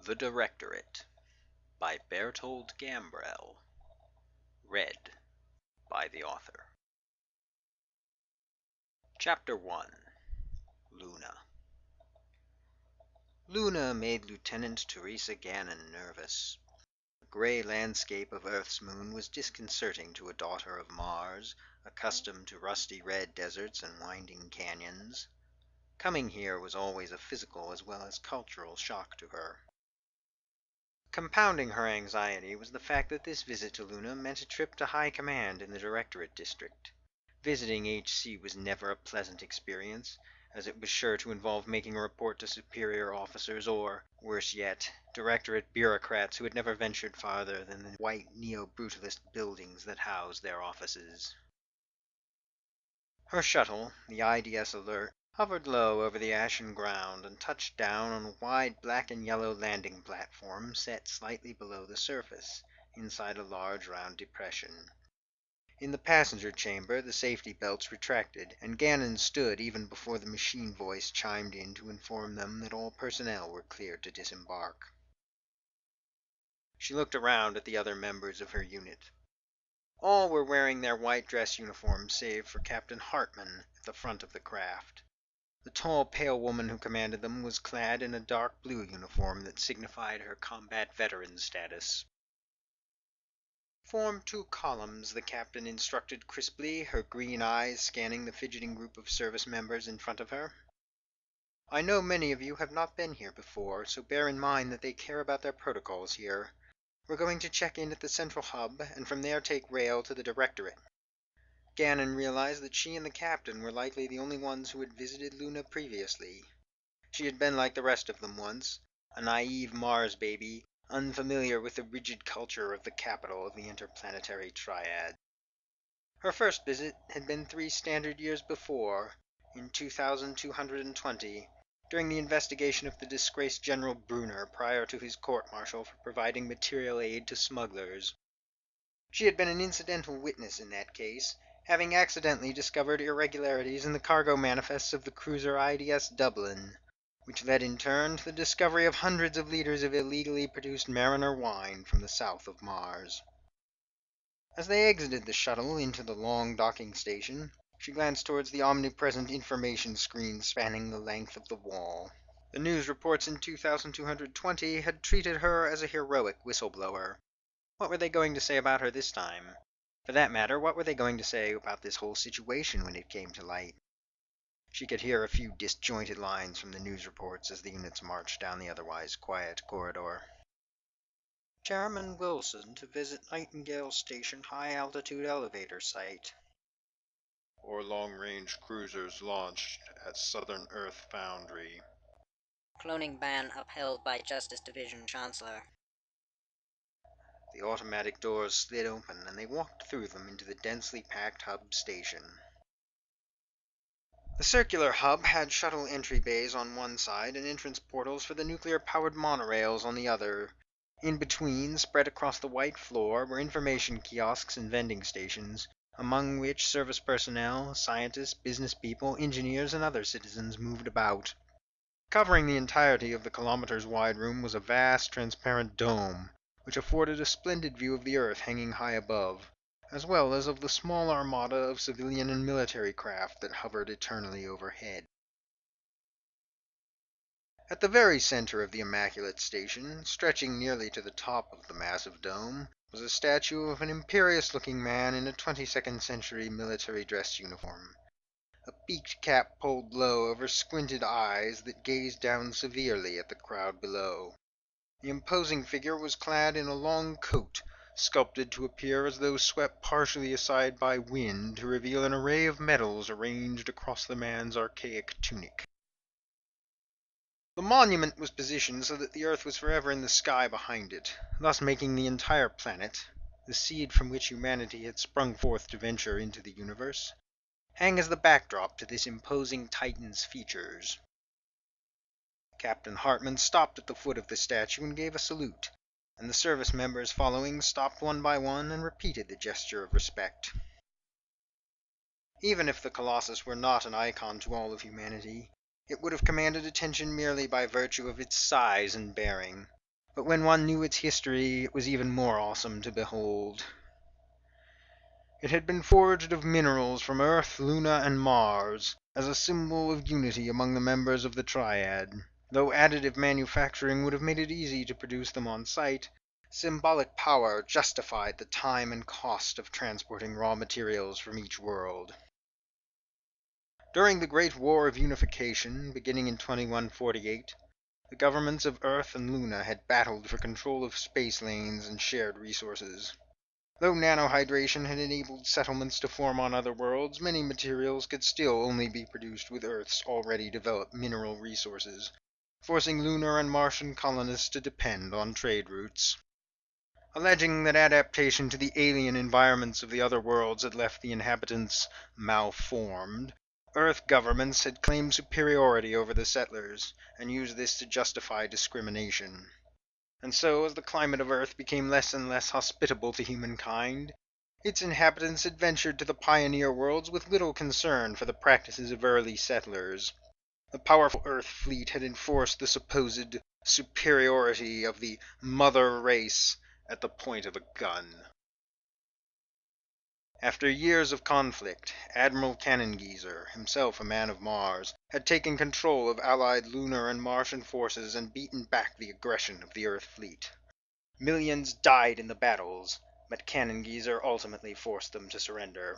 The Directorate by Berthold Gambrel. Read by the author. Chapter 1. Luna. Luna made Lieutenant Teresa Gannon nervous. The gray landscape of Earth's moon was disconcerting to a daughter of Mars, accustomed to rusty red deserts and winding canyons. Coming here was always a physical as well as cultural shock to her. Compounding her anxiety was the fact that this visit to Luna meant a trip to high command in the Directorate district. Visiting HC was never a pleasant experience, as it was sure to involve making a report to superior officers or, worse yet, Directorate bureaucrats who had never ventured farther than the white neo-brutalist buildings that housed their offices. Her shuttle, the IDS Alert, hovered low over the ashen ground and touched down on a wide black and yellow landing platform set slightly below the surface, inside a large round depression. In the passenger chamber, the safety belts retracted, and Gannon stood even before the machine voice chimed in to inform them that all personnel were cleared to disembark. She looked around at the other members of her unit. All were wearing their white dress uniforms save for Captain Hartman at the front of the craft. The tall, pale woman who commanded them was clad in a dark blue uniform that signified her combat veteran status. "Form 2 columns," the captain instructed crisply, her green eyes scanning the fidgeting group of service members in front of her. "I know many of you have not been here before, so bear in mind that they care about their protocols here. We're going to check in at the central hub, and from there take rail to the Directorate." Gannon realized that she and the captain were likely the only ones who had visited Luna previously. She had been like the rest of them once, a naive Mars baby, unfamiliar with the rigid culture of the capital of the interplanetary triad. Her first visit had been 3 standard years before, in 2220, during the investigation of the disgraced General Brunner prior to his court-martial for providing material aid to smugglers. She had been an incidental witness in that case, having accidentally discovered irregularities in the cargo manifests of the cruiser IDS Dublin, which led in turn to the discovery of hundreds of liters of illegally produced Mariner wine from the south of Mars. As they exited the shuttle into the long docking station, she glanced towards the omnipresent information screen spanning the length of the wall. The news reports in 2220 had treated her as a heroic whistleblower. What were they going to say about her this time? For that matter, what were they going to say about this whole situation when it came to light? She could hear a few disjointed lines from the news reports as the units marched down the otherwise quiet corridor. "Chairman Wilson to visit Nightingale Station high-altitude elevator site." 4 long-range cruisers launched at Southern Earth Foundry. "Cloning ban upheld by Justice Division Chancellor." The automatic doors slid open, and they walked through them into the densely packed hub station. The circular hub had shuttle entry bays on one side and entrance portals for the nuclear-powered monorails on the other. In between, spread across the white floor, were information kiosks and vending stations, among which service personnel, scientists, business people, engineers, and other citizens moved about. Covering the entirety of the kilometers-wide room was a vast, transparent dome, which afforded a splendid view of the Earth hanging high above, as well as of the small armada of civilian and military craft that hovered eternally overhead. At the very center of the immaculate station, stretching nearly to the top of the massive dome, was a statue of an imperious-looking man in a 22nd century military dress uniform. A peaked cap pulled low over squinted eyes that gazed down severely at the crowd below. The imposing figure was clad in a long coat, sculpted to appear as though swept partially aside by wind to reveal an array of medals arranged across the man's archaic tunic. The monument was positioned so that the Earth was forever in the sky behind it, thus making the entire planet, the seed from which humanity had sprung forth to venture into the universe, hang as the backdrop to this imposing Titan's features. Captain Hartman stopped at the foot of the statue and gave a salute, and the service members following stopped one by one and repeated the gesture of respect. Even if the Colossus were not an icon to all of humanity, it would have commanded attention merely by virtue of its size and bearing. but when one knew its history, it was even more awesome to behold. It had been forged of minerals from Earth, Luna, and Mars, as a symbol of unity among the members of the Triad. Though additive manufacturing would have made it easy to produce them on site, symbolic power justified the time and cost of transporting raw materials from each world. During the Great War of Unification, beginning in 2148, the governments of Earth and Luna had battled for control of space lanes and shared resources. Though nanohydration had enabled settlements to form on other worlds, many materials could still only be produced with Earth's already developed mineral resources, forcing lunar and Martian colonists to depend on trade routes. Alleging that adaptation to the alien environments of the other worlds had left the inhabitants malformed, Earth governments had claimed superiority over the settlers, and used this to justify discrimination. And so, as the climate of Earth became less and less hospitable to humankind, its inhabitants had ventured to the pioneer worlds with little concern for the practices of early settlers. The powerful Earth fleet had enforced the supposed superiority of the mother race at the point of a gun. After years of conflict, Admiral Cannongieser, himself a man of Mars, had taken control of allied lunar and Martian forces and beaten back the aggression of the Earth fleet. Millions died in the battles, but Cannongieser ultimately forced them to surrender.